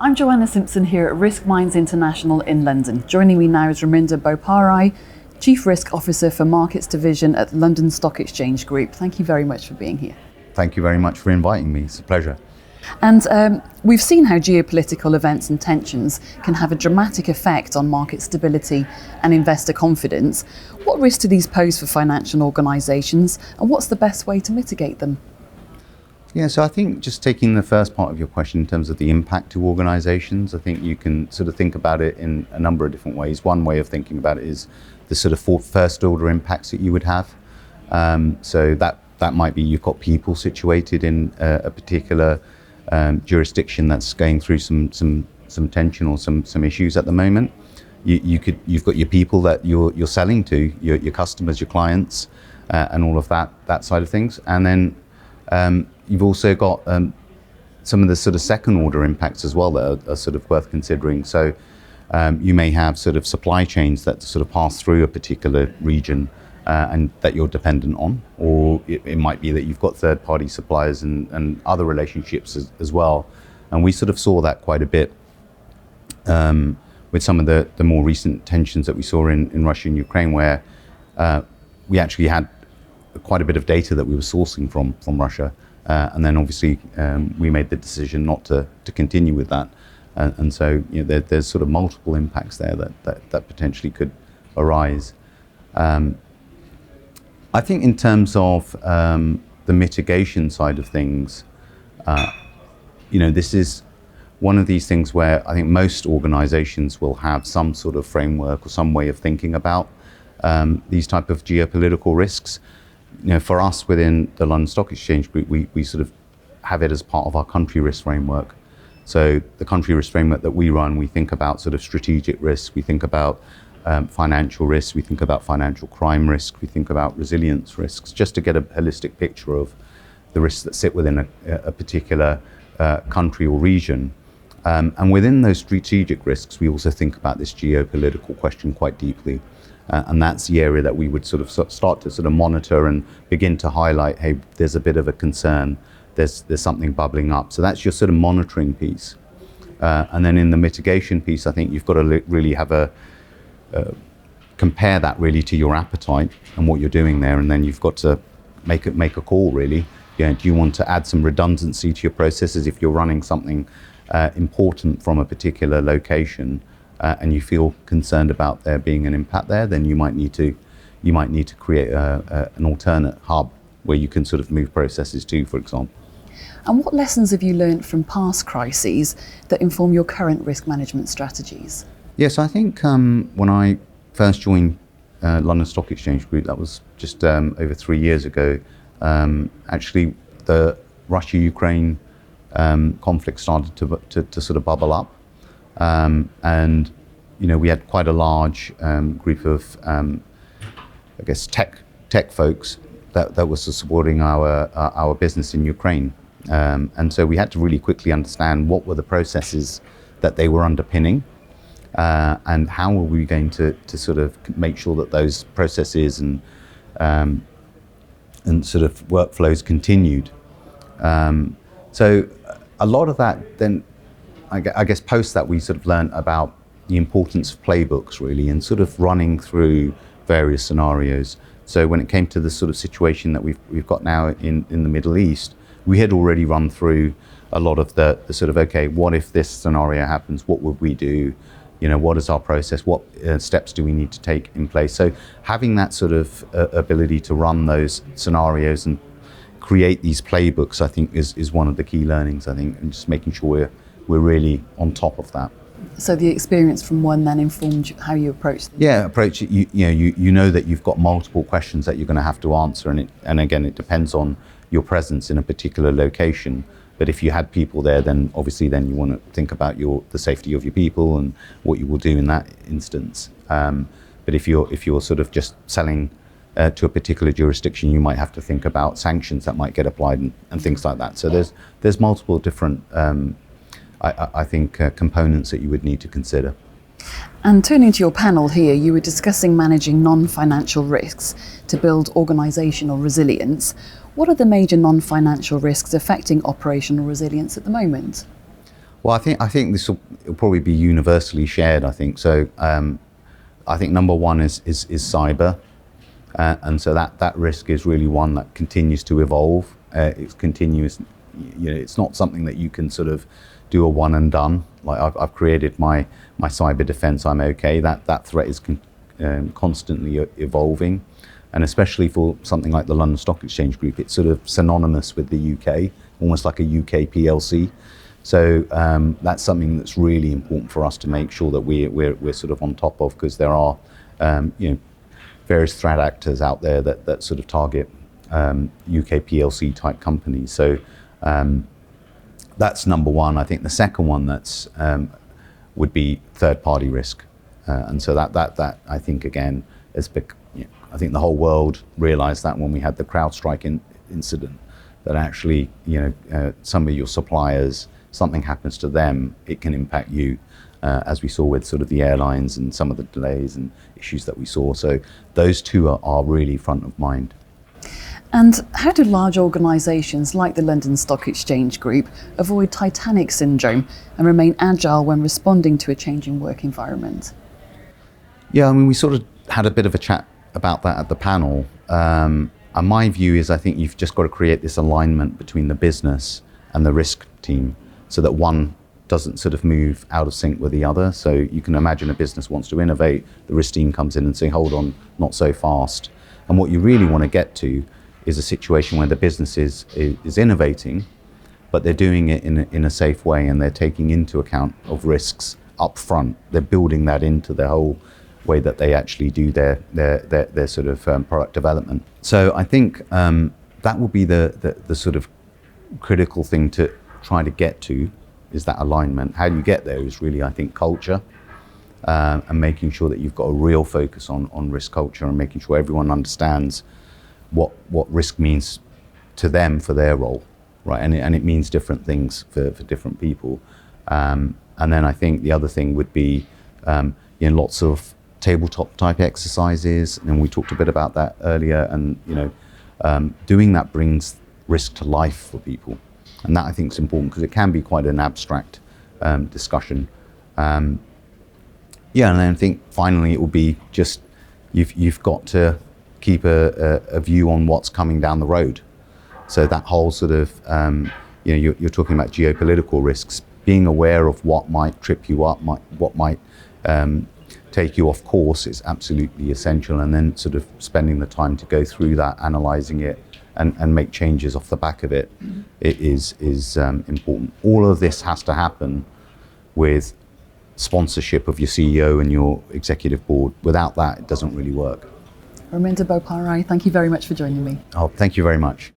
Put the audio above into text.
I'm Joanna Simpson here at Risk Minds International in London. Joining me now is Raminder Boparai, Chief Risk Officer for Markets Division at London Stock Exchange Group. Thank you very much for being here. Thank you very much for inviting me. It's a pleasure. And we've seen how geopolitical events and tensions can have a dramatic effect on market stability and investor confidence. What risks do these pose for financial organisations, and what's the best way to mitigate them? Yeah, so I think just taking the first part of your question in terms of the impact to organisations, I think you can sort of think about it in a number of different ways. One way of thinking about it is the sort of first order impacts that you would have. So that might be you've got people situated in a particular jurisdiction that's going through some tension or some issues at the moment. You've got your people that you're selling to, your customers, your clients, and all of that side of things. And then you've also got some of the sort of second order impacts as well that are sort of worth considering. So you may have sort of supply chains that sort of pass through a particular region and that you're dependent on, or it might be that you've got third-party suppliers and other relationships as well. And we sort of saw that quite a bit with some of the more recent tensions that we saw in Russia and Ukraine, where we actually had quite a bit of data that we were sourcing from Russia. And then obviously we made the decision not to continue with that. And so there's sort of multiple impacts there that potentially could arise. I think in terms of the mitigation side of things, this is one of these things where I think most organizations will have some sort of framework or some way of thinking about these type of geopolitical risks. For us within the London Stock Exchange Group, we sort of have it as part of our country risk framework. So the country risk framework that we run, we think about sort of strategic risk, we think about financial risks, we think about financial crime risk, we think about resilience risks, just to get a holistic picture of the risks that sit within a particular country or region. And within those strategic risks, we also think about this geopolitical question quite deeply. And that's the area that we would sort of start to sort of monitor and begin to highlight, hey, there's a bit of a concern, there's something bubbling up. So that's your sort of monitoring piece. And then in the mitigation piece, I think you've got to really have compare that really to your appetite and what you're doing there. And then you've got to make a call really. Do you want to add some redundancy to your processes if you're running something important from a particular location? And you feel concerned about there being an impact there, then you might need to create an alternate hub where you can sort of move processes to, for example. And what lessons have you learned from past crises that inform your current risk management strategies? Yes, I think when I first joined London Stock Exchange Group, that was just over 3 years ago. Actually, the Russia-Ukraine conflict started to sort of bubble up. And we had quite a large group of I guess tech folks that was supporting our business in Ukraine, and so we had to really quickly understand what were the processes that they were underpinning, and how were we going to sort of make sure that those processes and sort of workflows continued. So a lot of that then, I guess post that we sort of learned about the importance of playbooks really, and sort of running through various scenarios. So when it came to the sort of situation that we've got now in the Middle East, we had already run through a lot of the sort of, okay, what if this scenario happens? What would we do? What is our process? What steps do we need to take in place? So having that sort of ability to run those scenarios and create these playbooks, I think is one of the key learnings, I think, and just making sure we're really on top of that. So the experience from one then informed how you approach them? Yeah, approach it. You know that you've got multiple questions that you're going to have to answer, and again, it depends on your presence in a particular location. But if you had people there, then obviously then you want to think about the safety of your people and what you will do in that instance. But if you're sort of just selling to a particular jurisdiction, you might have to think about sanctions that might get applied and things like that. So there's multiple different I think components that you would need to consider. And turning to your panel here, you were discussing managing non-financial risks to build organisational resilience. What are the major non-financial risks affecting operational resilience at the moment? Well, I think this will probably be universally shared. I think so. I think number one is cyber, and so that risk is really one that continues to evolve. It's continuous. It's not something that you can sort of do a one and done. Like I've created my cyber defense. I'm okay. That threat is constantly evolving, and especially for something like the London Stock Exchange Group, it's sort of synonymous with the UK, almost like a UK PLC. So that's something that's really important for us to make sure that we're sort of on top of, because there are various threat actors out there that sort of target UK PLC type companies. So that's number one. I think the second one that's would be third party risk, and so that I think again is I think the whole world realized that when we had the CrowdStrike incident, that actually some of your suppliers, something happens to them, it can impact you, as we saw with sort of the airlines and some of the delays and issues that we saw. So those two are really front of mind. And how do large organisations like the London Stock Exchange Group avoid Titanic syndrome and remain agile when responding to a changing work environment? Yeah, I mean, we sort of had a bit of a chat about that at the panel. And my view is I think you've just got to create this alignment between the business and the risk team, so that one doesn't sort of move out of sync with the other. So you can imagine a business wants to innovate, the risk team comes in and say, hold on, not so fast. And what you really want to get to is a situation where the business is innovating, but they're doing it in a safe way, and they're taking into account of risks up front. They're building that into the whole way that they actually do their sort of product development. So I think that will be the sort of critical thing to try to get to, is that alignment. How do you get there is really, I think, culture, and making sure that you've got a real focus on risk culture, and making sure everyone understands what risk means to them for their role, right? And it means different things for different people. And then I think the other thing would be lots of tabletop type exercises, and we talked a bit about that earlier. And doing that brings risk to life for people. And that I think is important, because it can be quite an abstract discussion. And then I think finally it will be just you've got to keep a view on what's coming down the road. So that whole sort of you're talking about geopolitical risks. Being aware of what might trip you up, what might take you off course is absolutely essential. And then sort of spending the time to go through that, analysing it, and make changes off the back of it, it is important. All of this has to happen with sponsorship of your CEO and your executive board. Without that, it doesn't really work. Raminder Boparai, thank you very much for joining me. Oh, thank you very much.